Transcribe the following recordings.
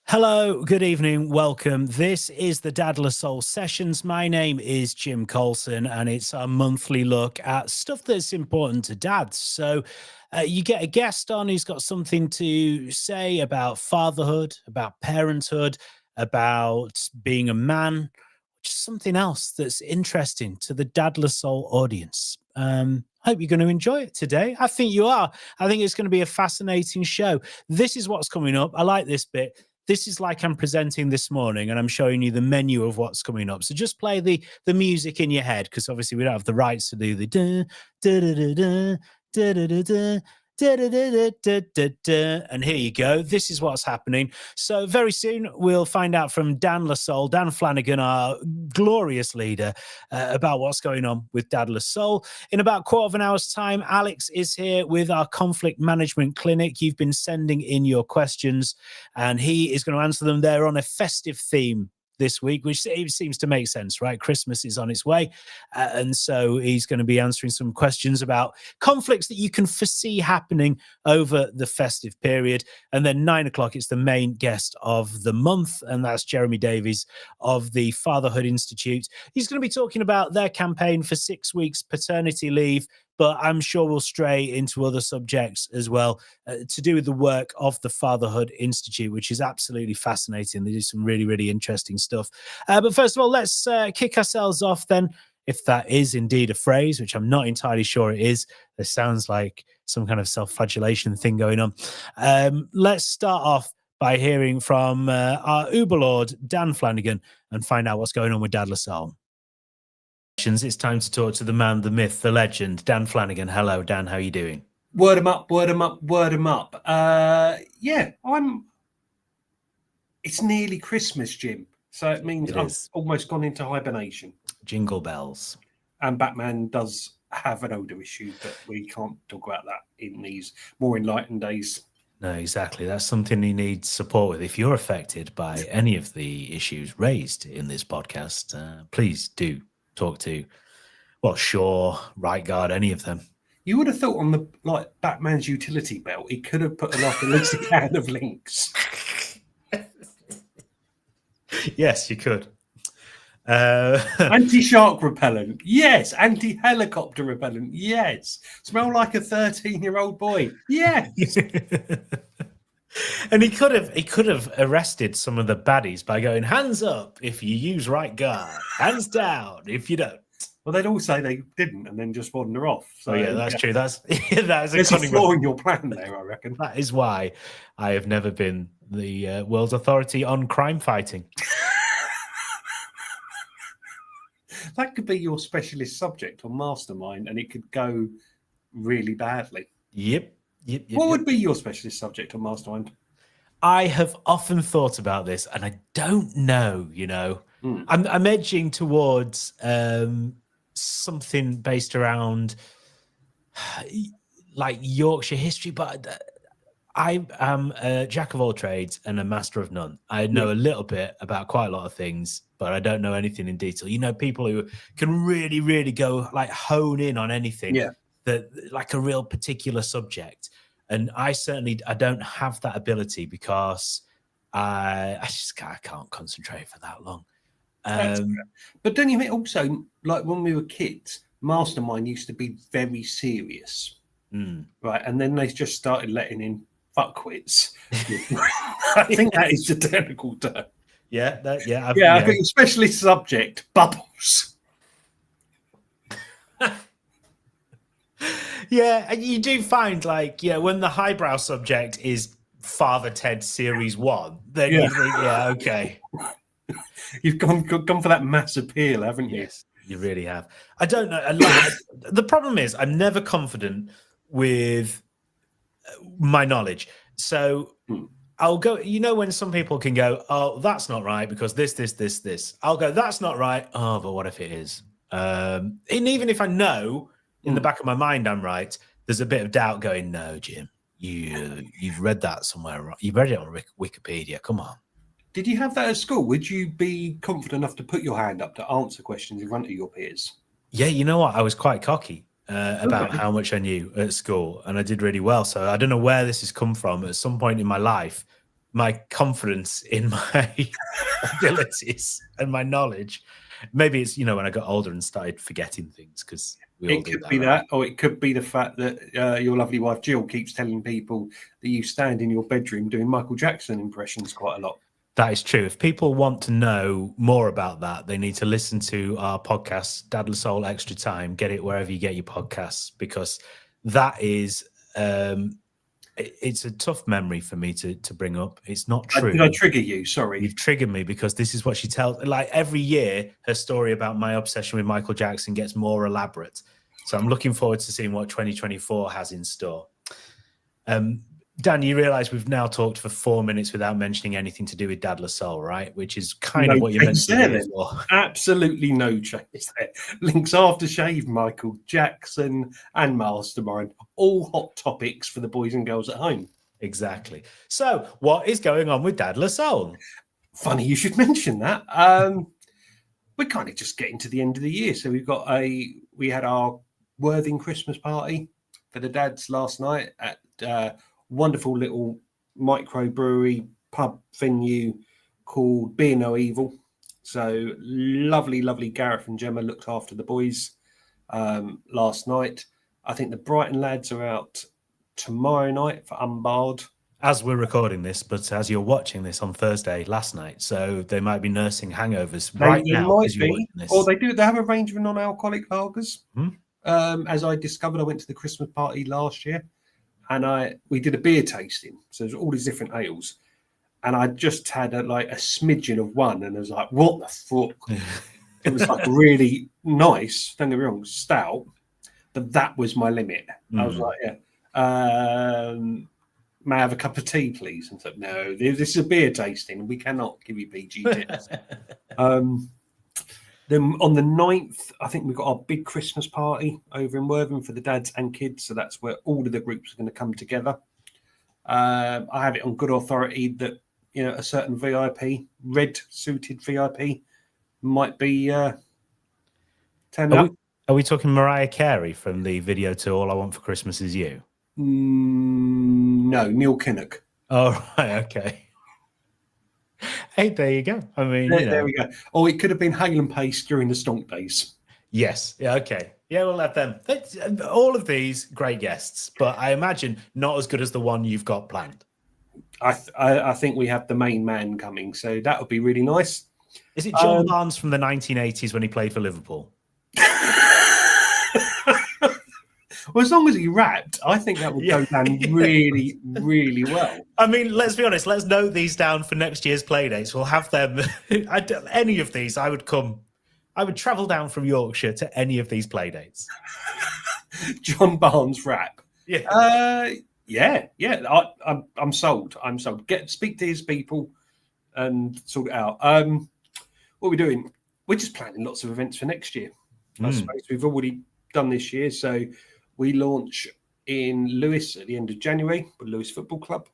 Hello, good evening, welcome. This is the Dadless Soul Sessions. My name is Jim Colson, and it's our monthly look at stuff that's important to dads. So, you get a guest on who's got something to say about fatherhood, about parenthood, about being a man, just something else that's interesting to the Dadless Soul audience. Hope you're going to enjoy it today. I think you are. I think it's going to be a fascinating show. This is what's coming up. I like this bit. This is like I'm presenting this morning and I'm showing you the menu of what's coming up. So just play the music in your head, because obviously we don't have the rights to do the da, da, da, da, da, da, da, da, da. And here you go. This is what's happening. So very soon we'll find out from Dan Lasole, Dan Flanagan, our glorious leader, about what's going on with Dadless Soul. In about a quarter of an hour's time, Alex is here with our conflict management clinic. You've been sending in your questions, and he is going to answer them. They're on a festive theme this week, which seems to make sense, right? Christmas is on its way. And so he's going to be answering some questions about conflicts that you can foresee happening over the festive period. And then 9 o'clock, it's the main guest of the month, and that's Jeremy Davies of the Fatherhood Institute. He's going to be talking about their campaign for 6 weeks paternity leave, but I'm sure we'll stray into other subjects as well to do with the work of the Fatherhood Institute, which is absolutely fascinating. They do some really, really interesting stuff. But first of all, let's kick ourselves off then, if that is indeed a phrase, which I'm not entirely sure it is. It sounds like some kind of self-flagellation thing going on. Let's start off by hearing from our Uberlord, Dan Flanagan, and find out what's going on with Dadless Soul. It's time to talk to the man, the myth, the legend, Dan Flanagan. Hello, Dan. How are you doing? Word 'em up, word 'em up, word 'em up. It's nearly Christmas, Jim. So it means I've almost gone into hibernation. Jingle bells. And Batman does have an odor issue, but we can't talk about that in these more enlightened days. No, exactly. That's something he needs support with. If you're affected by any of the issues raised in this podcast, please do talk to, Shaw, Right Guard, any of them. You would have thought on the Batman's utility belt, he could have put at least a can of Lynx. Yes, you could. Anti-shark repellent, yes. Anti-helicopter repellent, yes. Smell like a 13-year-old boy, yes. And he could have arrested some of the baddies by going, hands up if you use Right Guard, hands down if you don't. Well, they'd all say they didn't and then just wander off. So yeah, that's true. There's a flaw in your plan there, I reckon. That is why I have never been the world's authority on crime fighting. That could be your specialist subject on Mastermind, and it could go really badly. Yep. What would be your specialist subject on Mastermind? I have often thought about this, and I don't know, I'm edging towards something based around like Yorkshire history, but I am a jack of all trades and a master of none. I know a little bit about quite a lot of things, but I don't know anything in detail. People who can really, really go hone in on anything, that like a real particular subject. And I don't have that ability because I can't concentrate for that long. But don't you think also, like when we were kids, Mastermind used to be very serious, right? And then they just started letting in fuckwits. I think that is the technical term. Yeah, I think your specialist subject, bubbles. Yeah, and you do find when the highbrow subject is Father Ted Series 1, then you think, okay. You've gone for that mass appeal, haven't you? Yes, you really have. I don't know. The problem is I'm never confident with my knowledge. So I'll go, when some people can go, oh, that's not right because this. I'll go, that's not right. Oh, but what if it is? And even if I know in the back of my mind I'm right, there's a bit of doubt going, no, Jim, you've read that somewhere. You've read it on Wikipedia. Come on. Did you have that at school? Would you be confident enough to put your hand up to answer questions in front of your peers? Yeah, you know what? I was quite cocky about how much I knew at school, and I did really well. So I don't know where this has come from. At some point in my life, my confidence in my abilities and my knowledge. Maybe it's, when I got older and started forgetting things, because we all It do could that, be right? that, or it could be the fact that your lovely wife Jill keeps telling people that you stand in your bedroom doing Michael Jackson impressions quite a lot. That is true. If people want to know more about that, they need to listen to our podcast, Dad La Soul Extra Time. Get it wherever you get your podcasts, because that is it's a tough memory for me to bring up. It's not true. Did I trigger you? Sorry. You've triggered me, because this is what she tells. Like every year, her story about my obsession with Michael Jackson gets more elaborate. So I'm looking forward to seeing what 2024 has in store. Dan, you realize we've now talked for 4 minutes without mentioning anything to do with Dad La Soul, right? Which is kind of what you're meant to be here for. Absolutely no change there. Links Aftershave, Michael Jackson, and Mastermind. All hot topics for the boys and girls at home. Exactly. So what is going on with Dad La Soul? Funny you should mention that. We're kind of just getting to the end of the year. So we had our Worthing Christmas party for the dads last night at wonderful little microbrewery pub venue called Beer No Evil. So lovely Gareth and Gemma looked after the boys last night. I think the Brighton lads are out tomorrow night for Unbarred. As we're recording this, but as you're watching this on Thursday last night, so they might be nursing hangovers right now as you're watching this. Or they have a range of non-alcoholic lagers. As I discovered, I went to the Christmas party last year, and we did a beer tasting. So there's all these different ales, and I just had a smidgen of one, and I was like, "What the fuck?" It was like really nice. Don't get me wrong, stout, but that was my limit. I was like, "Yeah, may I have a cup of tea, please?" And said, "No, this is a beer tasting. We cannot give you PG tips." Then on the 9th, I think we've got our big Christmas party over in Worthing for the dads and kids. So that's where all of the groups are going to come together. I have it on good authority that, a certain VIP, red suited VIP, might be turning up. Are we talking Mariah Carey from the video to All I Want for Christmas Is You? No, Neil Kinnock. Oh, right, okay. Hey, there you go. I mean, there we go. Or it could have been Hale and Pace during the Stonk days. Yes. Yeah. Okay. Yeah, we'll have them. All of these great guests, but I imagine not as good as the one you've got planned. I think we have the main man coming, so that would be really nice. Is it John Barnes from the 1980s when he played for Liverpool? Well, as long as he rapped, I think that would go down really, really well. I mean, let's be honest. Let's note these down for next year's playdates. We'll have them. Any of these, I would come. I would travel down from Yorkshire to any of these playdates. John Barnes rap. Yeah. Yeah. I'm sold. I'm sold. Speak to his people and sort it out. What are we doing? We're just planning lots of events for next year. I suppose we've already done this year. So we launch in Lewes at the end of January with Lewes Football Club.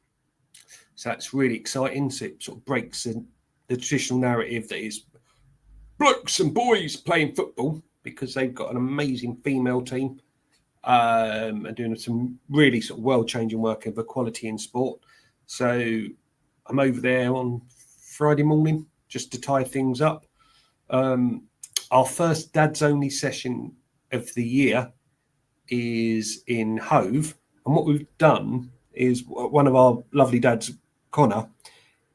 So that's really exciting. So it sort of breaks the traditional narrative that is blokes and boys playing football, because they've got an amazing female team and doing some really sort of world-changing work of equality in sport. So I'm over there on Friday morning just to tie things up. Our first dads only session of the year is in Hove, and what we've done is one of our lovely dads, Connor,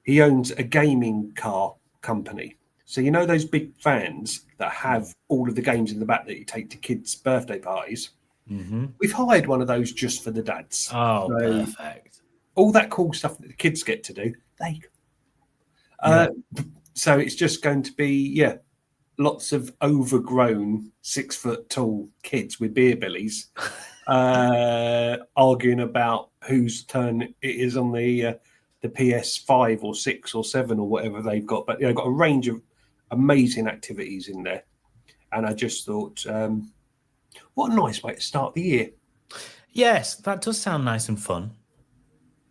he owns a gaming car company. So those big vans that have all of the games in the back that you take to kids' birthday parties. We've hired one of those just for the dads. Oh, so perfect! All that cool stuff that the kids get to do, so it's just going to be lots of overgrown 6 foot tall kids with beer bellies arguing about whose turn it is on the PS5 or 6 or 7 or whatever they've got. But they've got a range of amazing activities in there. And I just thought, what a nice way to start the year. Yes, that does sound nice and fun.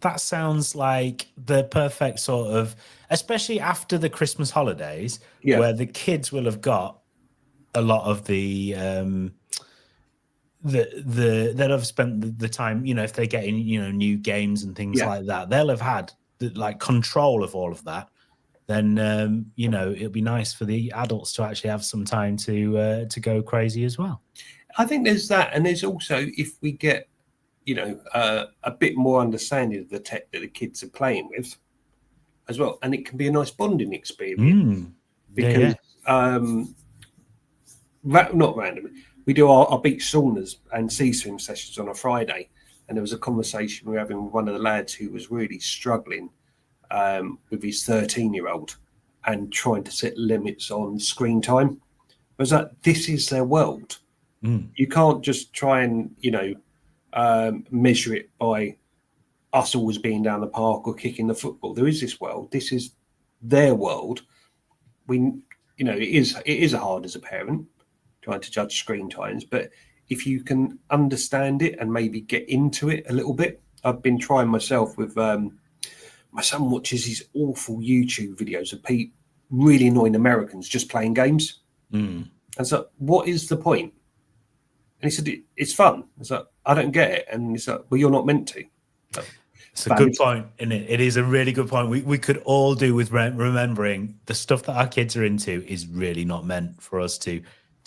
That sounds like the perfect sort of, especially after the Christmas holidays, where the kids will have got a lot of they'll have spent the time, if they're getting, new games and things like that, they'll have had like control of all of that, then you know, it'll be nice for the adults to actually have some time to go crazy as well. I think there's that, and there's also, if we get, you know, a bit more understanding of the tech that the kids are playing with as well, and it can be a nice bonding experience because not randomly, we do our beach saunas and sea swim sessions on a Friday, and there was a conversation we were having with one of the lads who was really struggling with his 13-year-old and trying to set limits on screen time. I was like, this is their world. You can't just try and, you know, measure it by us always being down the park or kicking the football. There is this world. This is their world. We, you know, it is hard as a parent trying to judge screen times, but if you can understand it and maybe get into it a little bit. I've been trying myself with my son watches these awful YouTube videos of really annoying Americans just playing games. And so, what is the point? And he said, it's fun. It's like, I don't get it. And he's like, well, you're not meant to. It's a good point, isn't it? It is a really good point. We could all do with remembering the stuff that our kids are into is really not meant for us to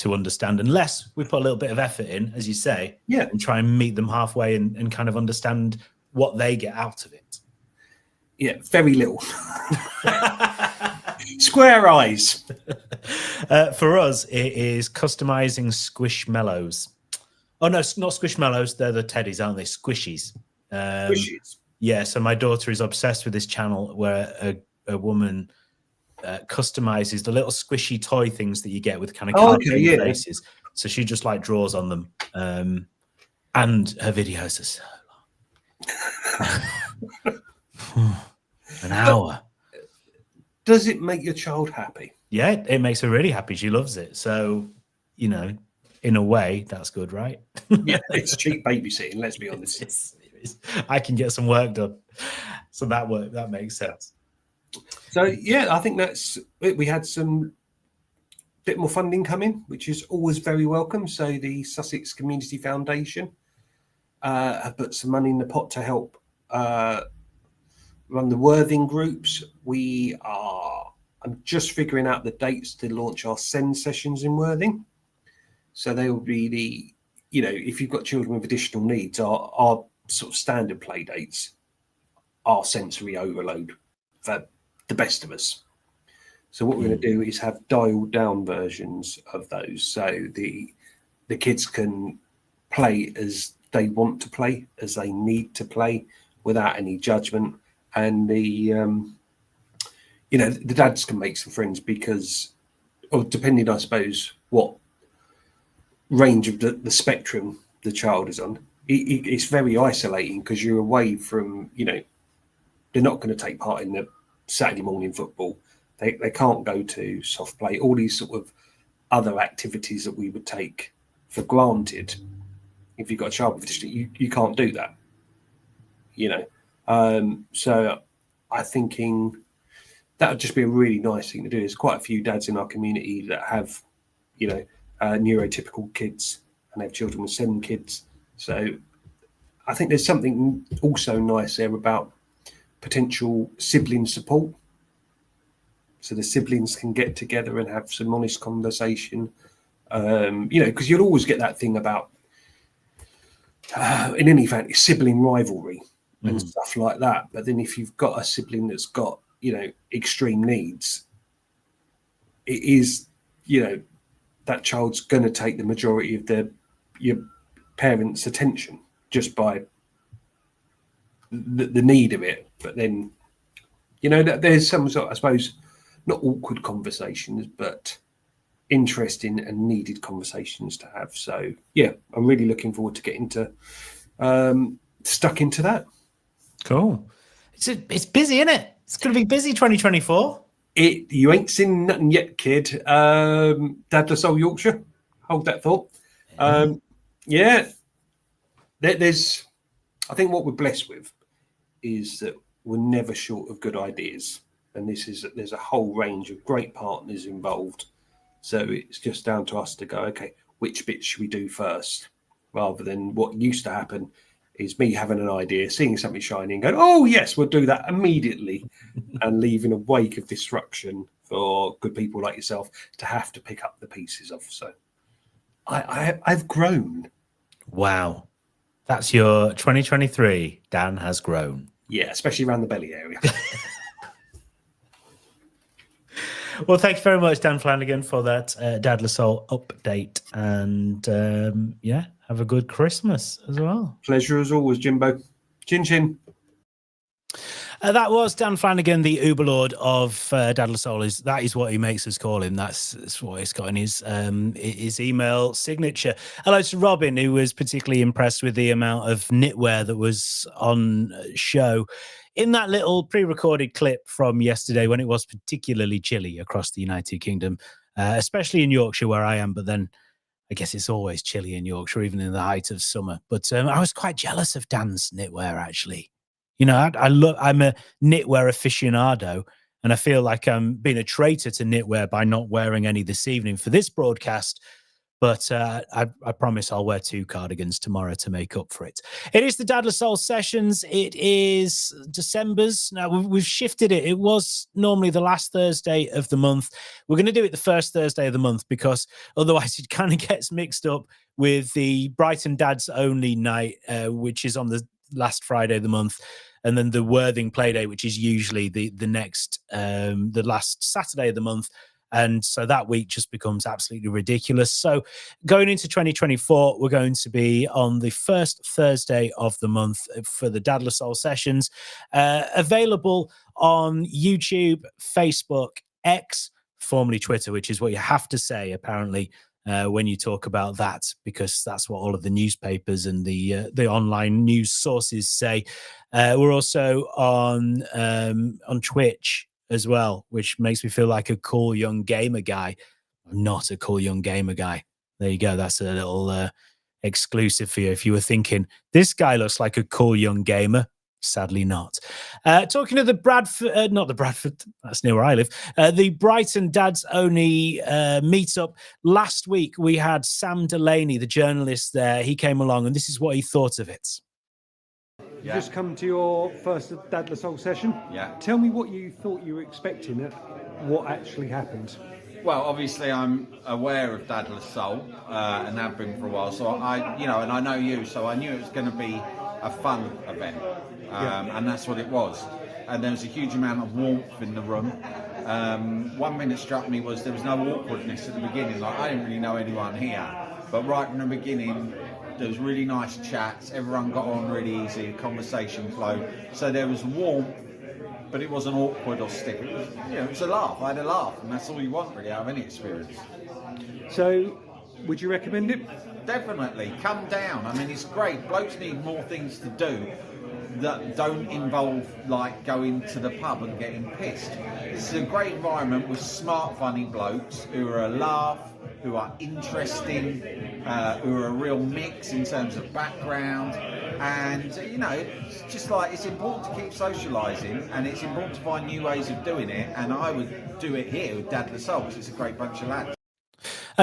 understand, unless we put a little bit of effort in, as you say, and try and meet them halfway and kind of understand what they get out of it. Yeah, very little. Square eyes. For us, it is customizing Squishmallows. Oh, no, not Squishmallows. They're the teddies, aren't they? Squishies. Squishies. Yeah, so my daughter is obsessed with this channel where a woman customizes the little squishy toy things that you get with kind of cartoon faces. So she just like draws on them. And her videos are so long. An hour. Does it make your child happy? Yeah, it makes her really happy. She loves it. So, you know, in a way, that's good, right? Yeah, it's cheap babysitting, let's be honest. I can get some work done. So that makes sense. So, yeah, I think that's it. We had some bit more funding come in, which is always very welcome. So the Sussex Community Foundation have put some money in the pot to help run the Worthing groups. I'm just figuring out the dates to launch our SEND sessions in Worthing. So they will be if you've got children with additional needs, our sort of standard play dates are sensory overload for the best of us. So what we're going to do is have dialed down versions of those, so the kids can play as they want to play, as they need to play, without any judgment, and the dads can make some friends because, or depending, I suppose, what range of the spectrum the child is on, it's very isolating because you're away from, they're not going to take part in the Saturday morning football. They can't go to soft play, all these sort of other activities that we would take for granted. If you've got a child with addiction, you can't do that, So I'm thinking that would just be a really nice thing to do. There's quite a few dads in our community that have, neurotypical kids and have children with SEND kids. So I think there's something also nice there about potential sibling support. So the siblings can get together and have some honest conversation, because you'll always get that thing about, in any family, sibling rivalry and stuff like that. But then if you've got a sibling that's got, extreme needs, it is, that child's going to take the majority of your parents' attention just by the need of it. But then, that there's some sort, I suppose, not awkward conversations, but interesting and needed conversations to have. So, yeah, I'm really looking forward to getting stuck into that. Cool. It's busy, isn't it? It's going to be busy 2024. You ain't seen nothing yet, kid. Dadless Old Yorkshire. Hold that thought. There's, I think what we're blessed with is that we're never short of good ideas. And there's a whole range of great partners involved. So it's just down to us to go, okay, which bit should we do first? Rather than what used to happen is me having an idea, seeing something shiny and going, oh, yes, we'll do that immediately, and leaving a wake of disruption for good people like yourself to have to pick up the pieces of. So I've grown. Wow. That's your 2023. Dan has grown. Yeah, especially around the belly area. Well, thank you very much, Dan Flanagan, for that Dadless Soul update. And yeah, have a good Christmas as well. Pleasure as always, Jimbo. Chin chin. That was Dan Flanagan, the Uberlord of Dadless Soul. That is what he makes us call him. That's what he's got in his email signature. Hello to Robin, who was particularly impressed with the amount of knitwear that was on show in that little pre-recorded clip from yesterday when it was particularly chilly across the United Kingdom, especially in Yorkshire where I am. But then I guess it's always chilly in Yorkshire, even in the height of summer. But I was quite jealous of Dan's knitwear, actually. You know, I'm a knitwear aficionado, and I feel like I'm being a traitor to knitwear by not wearing any this evening for this broadcast. But I promise I'll wear 2 cardigans tomorrow to make up for it. It is the Dadless Soul Sessions. It is December's. Now, we've shifted it. It was normally the last Thursday of the month. We're going to do it the first Thursday of the month because otherwise it kind of gets mixed up with the Brighton Dads Only night, which is on the last Friday of the month, and then the Worthing Playday, which is usually the next the last Saturday of the month. And so that week just becomes absolutely ridiculous. So going into 2024, we're going to be on the first Thursday of the month for the Dadless Soul Sessions, available on YouTube, Facebook, X, formerly Twitter, which is what you have to say apparently when you talk about that, because that's what all of the newspapers and the online news sources say. We're also on Twitch as well, which makes me feel like a cool young gamer guy. I'm not a cool young gamer guy. There you go. That's a little exclusive for you. If you were thinking, this guy looks like a cool young gamer, sadly not. Talking to the Bradford, not the Bradford, that's near where I live, the Brighton Dads Only meetup. Last week, we had Sam Delaney, the journalist there. He came along, and this is what he thought of it. You've just come to your first Dadless Soul session. Yeah. Tell me what you thought you were expecting and what actually happened. Well, obviously, I'm aware of Dadless Soul and have been for a while. So and I know you, so I knew it was going to be a fun event, and that's what it was. And there was a huge amount of warmth in the room. One thing that struck me was there was no awkwardness at the beginning. Like, I didn't really know anyone here, but right from the beginning, there was really nice chats. Everyone got on really easy. The conversation flowed. So there was warmth, but it wasn't awkward or stiff. It was a laugh. I had a laugh, and that's all you want really out of any experience. So, would you recommend it? Definitely, come down. I mean, it's great. Blokes need more things to do that don't involve like going to the pub and getting pissed. This is a great environment with smart, funny blokes who are a laugh, who are interesting, who are a real mix in terms of background. And it's just like, it's important to keep socialising, and it's important to find new ways of doing it. And I would do it here with Dadless Soul because it's a great bunch of lads.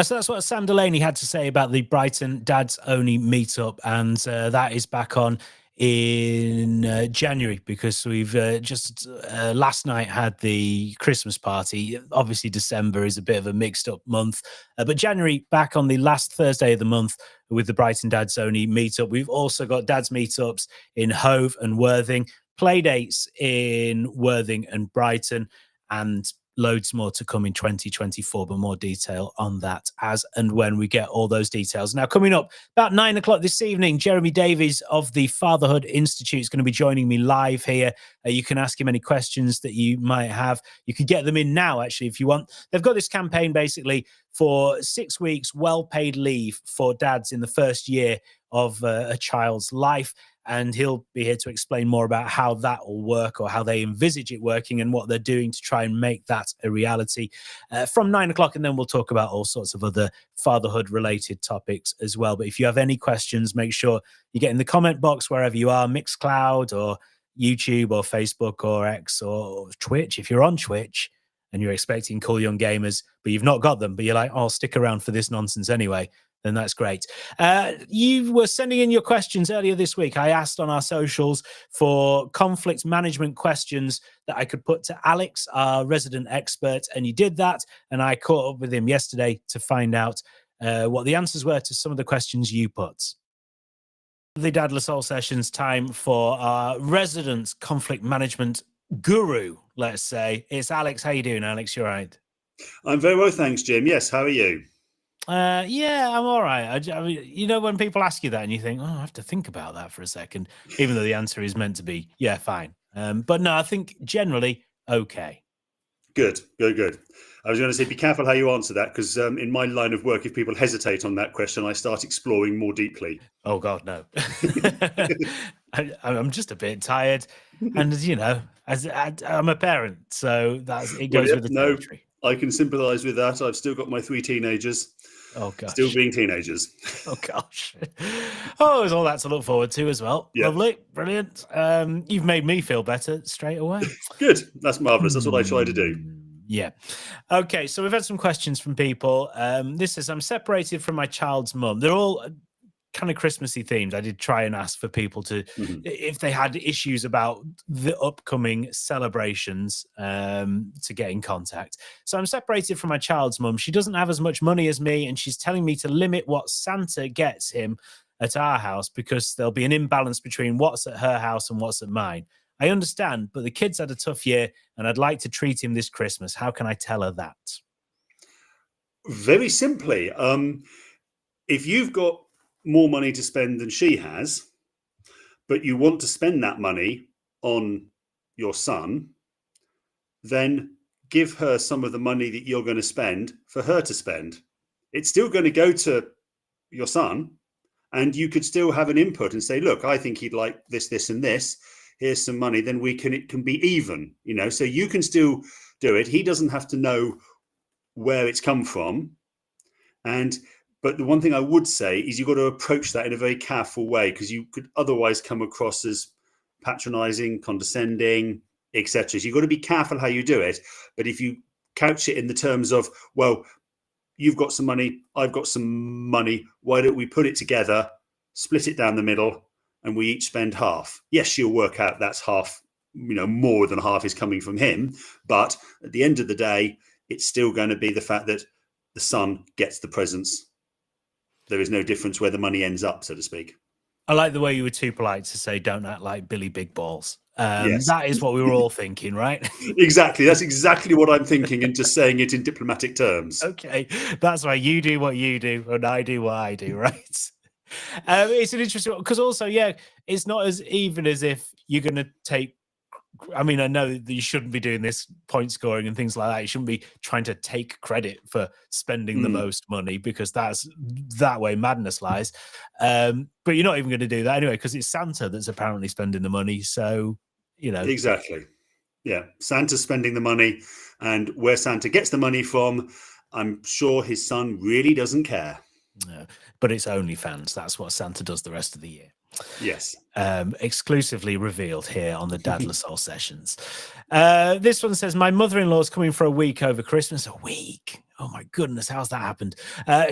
So that's what Sam Delaney had to say about the Brighton Dads Only meetup, and that is back on in January, because we've just last night had the Christmas party. Obviously December is a bit of a mixed up month, but January back on the last Thursday of the month with the Brighton Dads Only meetup. We've also got Dads meetups in Hove and Worthing, play dates in Worthing and Brighton, and loads more to come in 2024, but more detail on that as and when we get all those details. Now, coming up about 9 o'clock this evening, Jeremy Davies of the Fatherhood Institute is going to be joining me live here. You can ask him any questions that you might have. You can get them in now, actually, if you want. They've got this campaign basically for 6 weeks well-paid leave for dads in the first year of a child's life. And he'll be here to explain more about how that will work, or how they envisage it working, and what they're doing to try and make that a reality from 9 o'clock. And then we'll talk about all sorts of other fatherhood related topics as well. But if you have any questions, make sure you get in the comment box wherever you are, Mixcloud or YouTube or Facebook or X or Twitch. If you're on Twitch and you're expecting cool young gamers, but you've not got them, but you're like, oh, I'll stick around for this nonsense anyway, then that's great. You were sending in your questions earlier this week. I asked on our socials for conflict management questions that I could put to Alex, our resident expert, and you did that. And I caught up with him yesterday to find out what the answers were to some of the questions you put. The Dadless Soul Sessions, time for our resident conflict management guru, let's say. It's Alex. How you doing, Alex? You all right? I'm very well, thanks, Jim. Yes, how are you? Yeah, I'm all right. I mean, you know, when people ask you that and you think, oh, I have to think about that for a second, even though the answer is meant to be, yeah, fine. But no, I think generally, okay. Good. I was going to say, be careful how you answer that, because in my line of work, if people hesitate on that question, I start exploring more deeply. Oh, God, no. I'm just a bit tired. And, you know, I'm a parent, so it goes with the territory. I can sympathise with that. I've still got my 3 teenagers. Oh, gosh. Still being teenagers. Oh, gosh. Oh, there's all that to look forward to as well. Yeah. Lovely. Brilliant. You've made me feel better straight away. Good. That's marvellous. That's what I try to do. Yeah. Okay, so we've had some questions from people. This is, I'm separated from my child's mum. They're all kind of Christmassy themed. I did try and ask for people to, if they had issues about the upcoming celebrations, to get in contact. So I'm separated from my child's mum. She doesn't have as much money as me, and she's telling me to limit what Santa gets him at our house because there'll be an imbalance between what's at her house and what's at mine. I understand, but the kid's had a tough year and I'd like to treat him this Christmas. How can I tell her that? Very simply, if you've got more money to spend than she has, but you want to spend that money on your son, then give her some of the money that you're going to spend for her to spend. It's still going to go to your son, and you could still have an input and say, look, I think he'd like this, this, and this. Here's some money. Then it can be even, you know, so you can still do it. He doesn't have to know where it's come from. But the one thing I would say is you've got to approach that in a very careful way, because you could otherwise come across as patronizing, condescending, etc. So you've got to be careful how you do it. But if you couch it in the terms of, well, you've got some money, I've got some money, why don't we put it together, split it down the middle, and we each spend half? Yes, she'll work out that's half, you know, more than half is coming from him. But at the end of the day, it's still going to be the fact that the son gets the presents. There is no difference where the money ends up, so to speak. I like the way you were too polite to say, don't act like Billy Big Balls. Yes. That is what we were all thinking, right? Exactly. That's exactly what I'm thinking, and just saying it in diplomatic terms. Okay. That's why you do what you do and I do what I do, right? It's an interesting one, because also, yeah, it's not as even as if you're going to take, I mean, I know that you shouldn't be doing this point scoring and things like that. You shouldn't be trying to take credit for spending the most money, because that way madness lies. But you're not even going to do that anyway, because it's Santa that's apparently spending the money. So, you know. Exactly. Yeah. Santa's spending the money, and where Santa gets the money from, I'm sure his son really doesn't care. No, but it's OnlyFans. That's what Santa does the rest of the year. Yes. Exclusively revealed here on the Dadless Soul Sessions. This one says, my mother-in-law's coming for a week over Christmas. A week? Oh my goodness, how's that happened?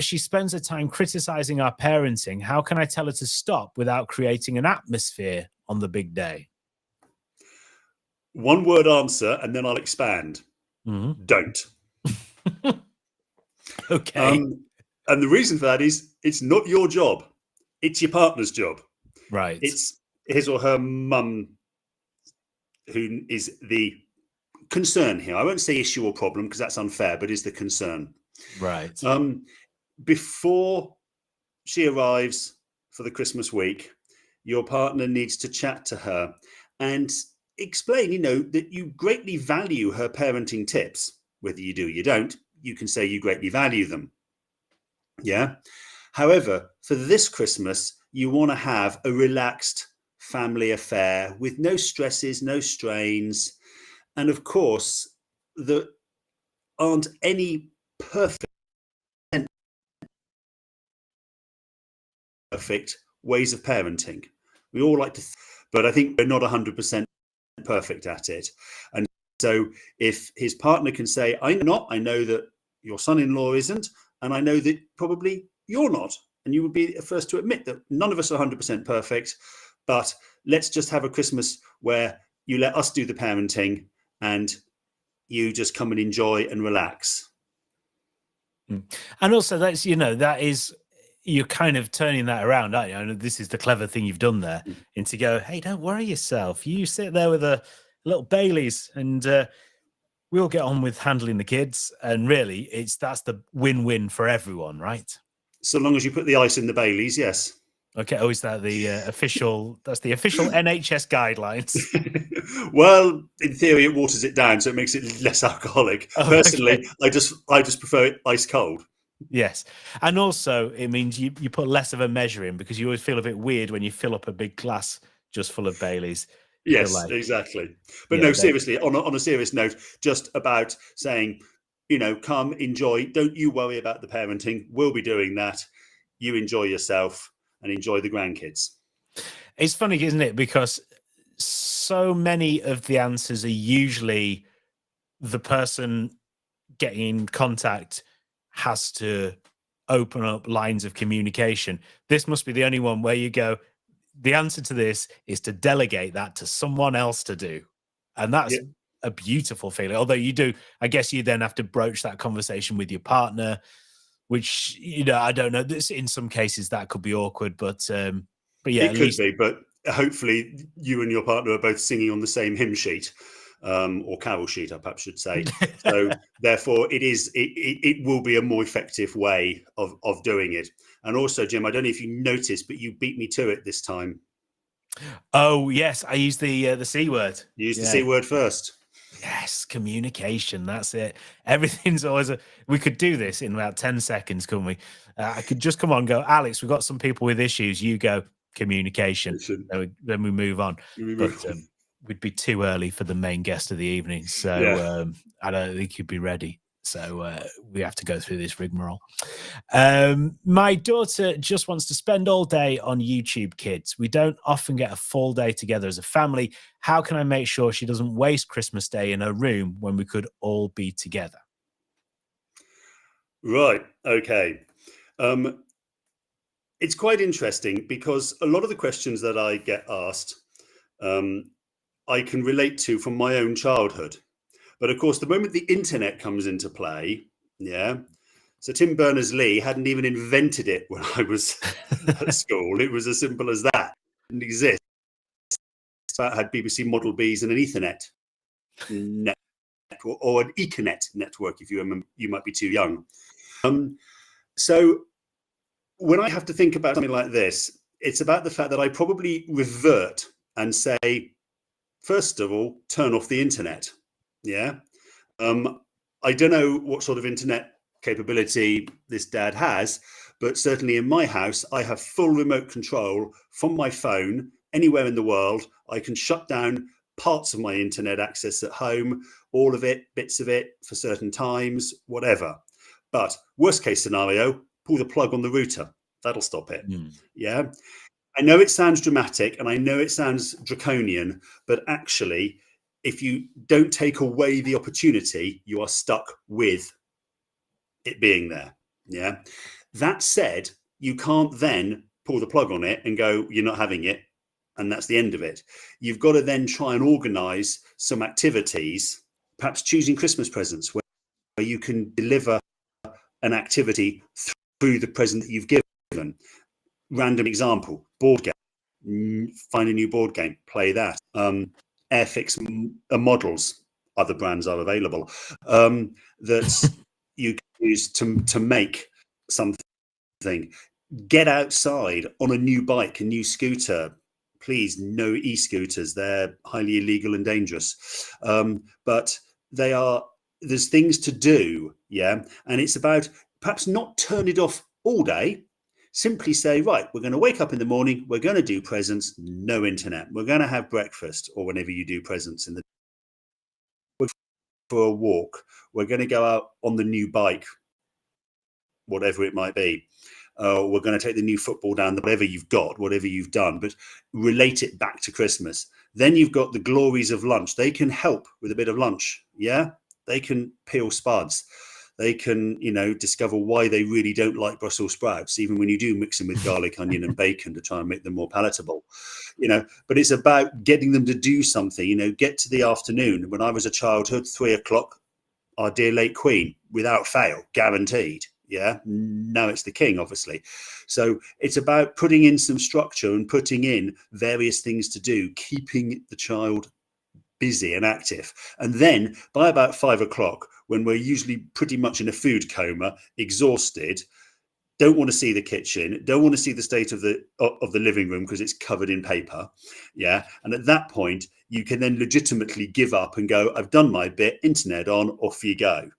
She spends her time criticizing our parenting. How can I tell her to stop without creating an atmosphere on the big day? One word answer, and then I'll expand. Don't. Okay. And the reason for that is it's not your job. It's your partner's job. Right. It's his or her mum who is the concern here. I won't say issue or problem, because that's unfair, but is the concern. Right. Before she arrives for the Christmas week, your partner needs to chat to her and explain, you know, that you greatly value her parenting tips. Whether you do or you don't, you can say you greatly value them. Yeah. However, for this Christmas, you want to have a relaxed family affair with no stresses, no strains. And of course, there aren't any perfect ways of parenting. We all like to, but I think we're not 100% perfect at it. And so if his partner can say, I know that your son-in-law isn't, and I know that probably you're not. And you would be the first to admit that none of us are 100% perfect, but let's just have a Christmas where you let us do the parenting and you just come and enjoy and relax. And also that's, that is, you're kind of turning that around, aren't you? And this is the clever thing you've done there, and to go, hey, don't worry yourself. You sit there with a little Baileys and we'll get on with handling the kids. And really, that's the win-win for everyone, right? So long as you put the ice in the Baileys, yes. Okay. Oh, is that the official? That's the official NHS guidelines. Well, in theory, it waters it down, so it makes it less alcoholic. Oh, personally, okay. I just prefer it ice cold. Yes, and also it means you put less of a measure in, because you always feel a bit weird when you fill up a big glass just full of Baileys. Yes, exactly. But yeah, no, seriously, on a serious note, just about saying, come enjoy. Don't you worry about the parenting. We'll be doing that. You enjoy yourself and enjoy the grandkids. It's funny, isn't it? Because so many of the answers are usually the person getting in contact has to open up lines of communication. This must be the only one where you go, the answer to this is to delegate that to someone else to do. And that's a beautiful feeling. Although I guess you then have to broach that conversation with your partner, which, I don't know. In some cases that could be awkward, but yeah, it could be. But hopefully you and your partner are both singing on the same hymn sheet, or carol sheet, I perhaps should say. So therefore, it will be a more effective way of doing it. And also, Jim, I don't know if you noticed, but you beat me to it this time. Oh yes, I used the C word. You used the C word first. Yes, communication. That's it. Everything's always we could do this in about 10 seconds, couldn't we? I could just come on and go, Alex, we've got some people with issues. You go, communication. Then we move on. But we'd be too early for the main guest of the evening. So I don't think he'd be ready. So we have to go through this rigmarole. My daughter just wants to spend all day on YouTube Kids. We don't often get a full day together as a family. How can I make sure she doesn't waste Christmas Day in her room when we could all be together? Right. Okay. It's quite interesting because a lot of the questions that I get asked, I can relate to from my own childhood. But of course, the moment the internet comes into play, so Tim Berners-Lee hadn't even invented it when I was at school. It was as simple as that. It didn't exist. It had BBC Model Bs and an Ethernet network, or an Econet network, if you remember. You might be too young. So when I have to think about something like this, it's about the fact that I probably revert and say, first of all, turn off the internet. I don't know what sort of internet capability this dad has, but certainly in my house, I have full remote control from my phone anywhere in the world. I can shut down parts of my internet access at home, all of it, bits of it for certain times, whatever. But worst case scenario, pull the plug on the router. That'll stop it. I know it sounds dramatic and I know it sounds draconian, but actually, if you don't take away the opportunity, you are stuck with it being there. That said, you can't then pull the plug on it and go, you're not having it, and that's the end of it. You've got to then try and organize some activities, perhaps choosing Christmas presents where you can deliver an activity through the present that you've given. Random example, board game. Find a new board game, play that. Airfix models, other brands are available, that you can use to make something. Get outside on a new bike, a new scooter. Please, no e-scooters. They're highly illegal and dangerous. But there's things to do, and it's about perhaps not turn it off all day. Simply say, right, we're going to wake up in the morning, we're going to do presents, no internet. We're going to have breakfast, or whenever you do presents in the for a walk. We're going to go out on the new bike, whatever it might be. We're going to take the new football down, whatever you've got, whatever you've done, but relate it back to Christmas. Then you've got the glories of lunch. They can help with a bit of lunch. They can peel spuds. they can, discover why they really don't like Brussels sprouts, even when you do mix them with garlic, onion, and bacon to try and make them more palatable. But it's about getting them to do something. Get to the afternoon. When I was a childhood, 3 o'clock, our dear late Queen, without fail, guaranteed. Yeah, now it's the king, obviously. So it's about putting in some structure and putting in various things to do, keeping the child busy and active. And then by about 5 o'clock, when we're usually pretty much in a food coma, exhausted, don't want to see the kitchen, don't want to see the state of the living room because it's covered in paper. Yeah. And at that point, you can then legitimately give up and go, I've done my bit, internet on, off you go.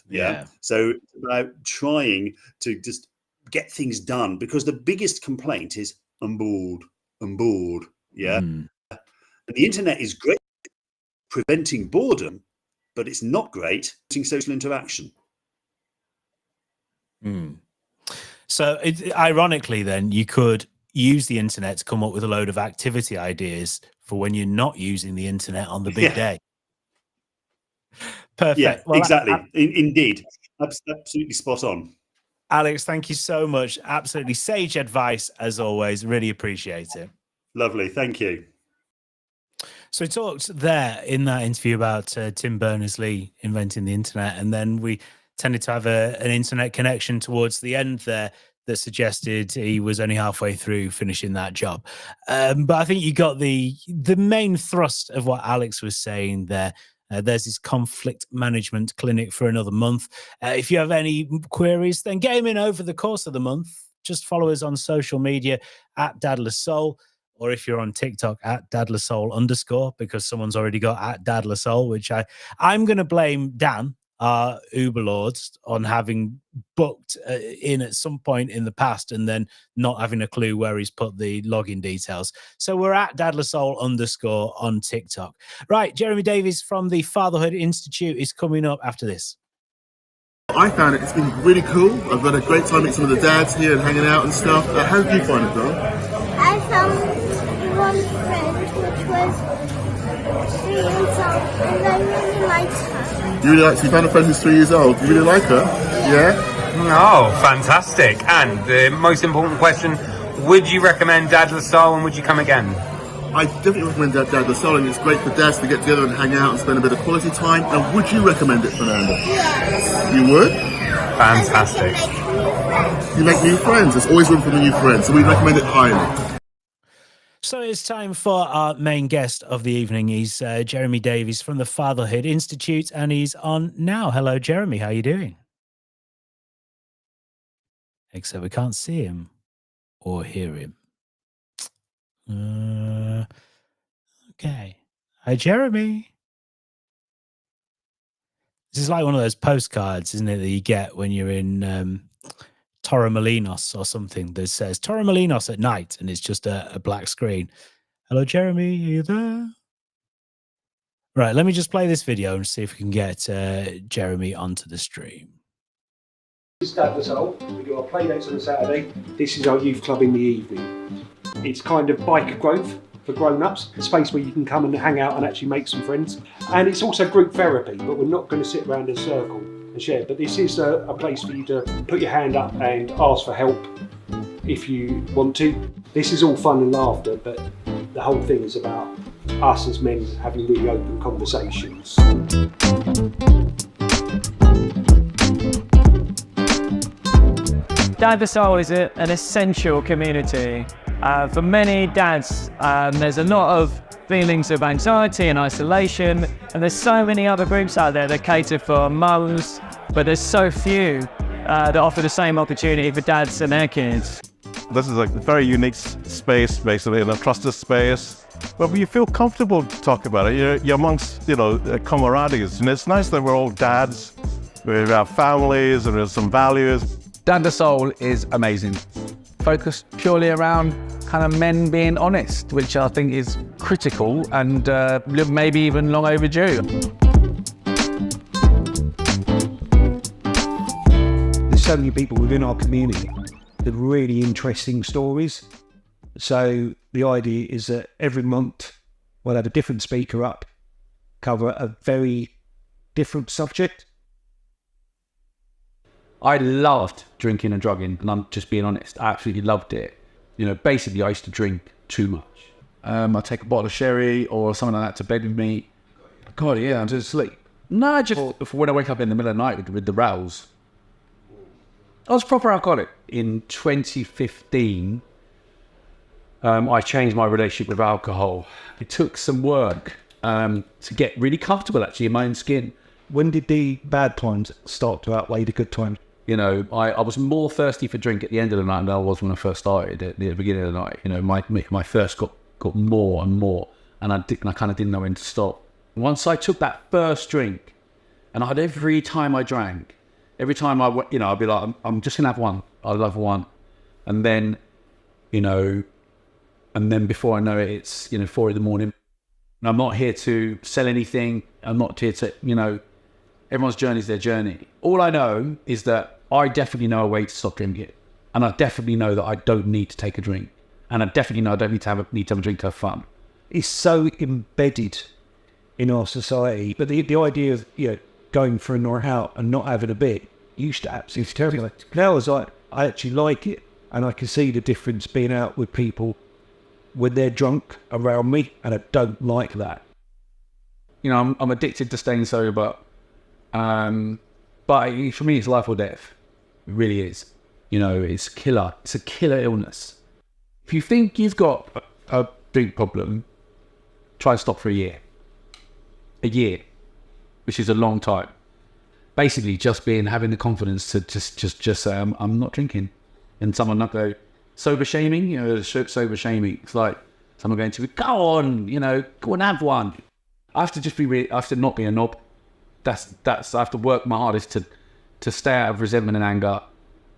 Yeah. So it's about trying to just get things done, because the biggest complaint is I'm bored. Yeah. And the internet is great preventing boredom, but it's not great preventing social interaction. So ironically, then you could use the internet to come up with a load of activity ideas for when you're not using the internet on the big day. Perfect. Yeah, well, exactly. Indeed. Absolutely spot on. Alex, thank you so much. Absolutely sage advice, as always. Really appreciate it. Lovely. Thank you. So we talked there in that interview about Tim Berners-Lee inventing the internet, and then we tended to have an internet connection towards the end there that suggested he was only halfway through finishing that job. But I think you got the main thrust of what Alex was saying there. There's this conflict management clinic for another month. If you have any queries, then get him in over the course of the month. Just follow us on social media at Dadless Soul, or if you're on TikTok at Dadless Soul _ because someone's already got at Dadless Soul, which I'm going to blame Dan, our Uber lords, on having booked in at some point in the past and then not having a clue where he's put the login details. So we're at Dadless Soul _ on TikTok. Right, Jeremy Davies from the Fatherhood Institute is coming up after this. I found it's been really cool. I've got a great time meeting some of the dads here and hanging out and stuff. How did you find it, though? I found one friend which was 3 years old, and I really liked her. You really like? So you found a friend who's 3 years old. You really like her? Yeah. Oh, fantastic! And the most important question: would you recommend Dadless Soul, and would you come again? I definitely recommend Dadless Soul, and it's great for dads to get together and hang out and spend a bit of quality time. And would you recommend it, Fernanda? Yes. You would? Fantastic. You make new friends. There's always room for new friends, so we recommend it highly. So it's time for our main guest of the evening. He's Jeremy Davies from the Fatherhood Institute, and he's on now. Hello, Jeremy. How are you doing? Except we can't see him or hear him. Okay. Hi, Jeremy. This is like one of those postcards, isn't it, that you get when you're in Torremolinos or something that says Torremolinos at night, and it's just a black screen. Hello, Jeremy. Are you there? Right, let me just play this video and see if we can get Jeremy onto the stream. This is Dadless Soul. We do our play dates on a Saturday. This is our youth club in the evening. It's kind of biker growth for grown-ups, a space where you can come and hang out and actually make some friends. And it's also group therapy, but we're not going to sit around in a circle and share. But this is a place for you to put your hand up and ask for help if you want to. This is all fun and laughter, but the whole thing is about us as men having really open conversations. Dadless Soul is an essential community. For many dads, there's a lot of feelings of anxiety and isolation, and there's so many other groups out there that cater for mums, but there's so few that offer the same opportunity for dads and their kids. This is a very unique space, basically, in a trusted space, where you feel comfortable to talk about it. You're amongst, camaraderies, and it's nice that we're all dads, we have families, and there's some values. Dadless Soul is amazing. Focused purely around kind of men being honest, which I think is critical and maybe even long overdue. There's so many people within our community with really interesting stories. So the idea is that every month we'll have a different speaker up, cover a very different subject. I loved drinking and drugging, and I'm just being honest. I absolutely loved it. You know, basically, I used to drink too much. I'd take a bottle of sherry or something like that to bed with me. God, yeah, I'm just asleep. No, just when I wake up in the middle of the night with the rows. I was proper alcoholic. In 2015, I changed my relationship with alcohol. It took some work to get really comfortable, actually, in my own skin. When did the bad times start to outweigh the good times? You know, I was more thirsty for drink at the end of the night than I was when I first started at the beginning of the night. You know, my thirst got more and more, and I kind of didn't know when to stop. Once I took that first drink, and every time I drank, every time I'd be like, I'm just gonna have one. I'll have one, and then, before I know it, it's 4 in the morning. And I'm not here to sell anything. I'm not here to everyone's journey is their journey. All I know is that I definitely know a way to stop drinking, and I definitely know that I don't need to take a drink, and I definitely know I don't need to have a drink to have fun. It's so embedded in our society, but the idea of going for a night out and not having a bit used to absolutely terrible. Now I actually like it, and I can see the difference being out with people when they're drunk around me, and I don't like that. I'm addicted to staying sober, but for me it's life or death. It really is. It's killer. It's a killer illness. If you think you've got a drink problem, try and stop for a year. A year, which is a long time. Basically, just having the confidence to just say I'm not drinking, and someone not go sober shaming. Sober shaming. It's like someone going to go on, go and have one. I have to I have to not be a knob. That's I have to work my hardest to stay out of resentment and anger.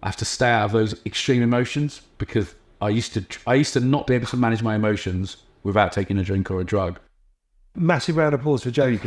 I have to stay out of those extreme emotions, because I used to not be able to manage my emotions without taking a drink or a drug. Massive round of applause for Joey.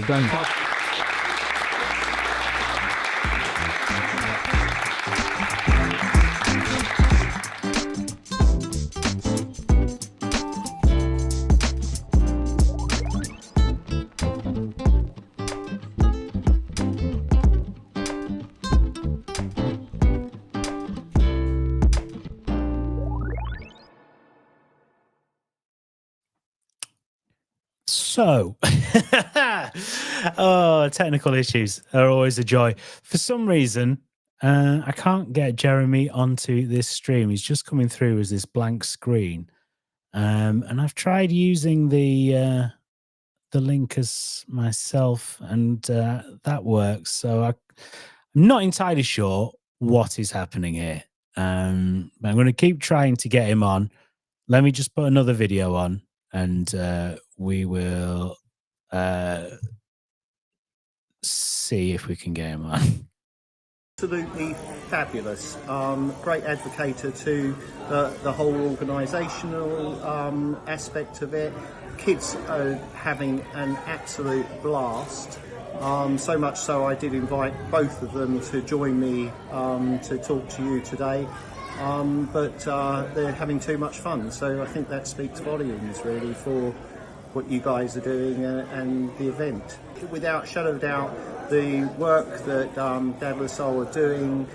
So, technical issues are always a joy. For some reason, I can't get Jeremy onto this stream. He's just coming through as this blank screen. And I've tried using the link as myself, and that works. So I'm not entirely sure what is happening here. But I'm going to keep trying to get him on. Let me just put another video on, and we will see if we can get him on. Absolutely fabulous. Great advocator to the whole organisational aspect of it. Kids are having an absolute blast. So much so I did invite both of them to join me to talk to you today. But they're having too much fun. So I think that speaks volumes really for what you guys are doing and the event. Without shadow of doubt, the work that Davies are doing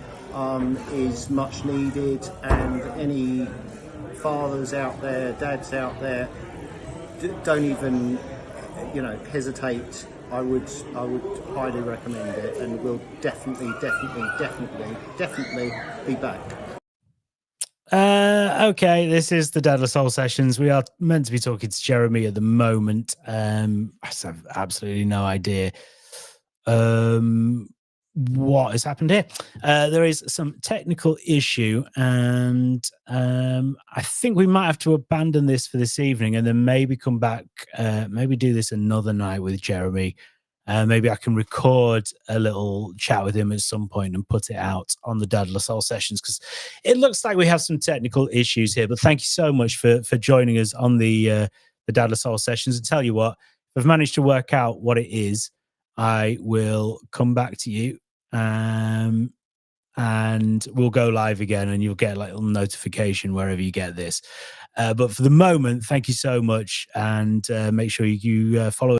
is much needed, and any fathers out there, dads out there, don't even hesitate. I would highly recommend it, and we'll definitely be back. Okay, this is the Davies Soul Sessions. We are meant to be talking to Jeremy at the moment. I have absolutely no idea what has happened here. There is some technical issue, and I think we might have to abandon this for this evening and then maybe come back, maybe do this another night with Jeremy. Maybe I can record a little chat with him at some point and put it out on the Davies Soul Sessions, because it looks like we have some technical issues here. But thank you so much for joining us on the Davies Soul Sessions. And tell you what, if I've managed to work out what it is, I will come back to you, and we'll go live again, and you'll get like a little notification wherever you get this. But for the moment, thank you so much, and make sure you follow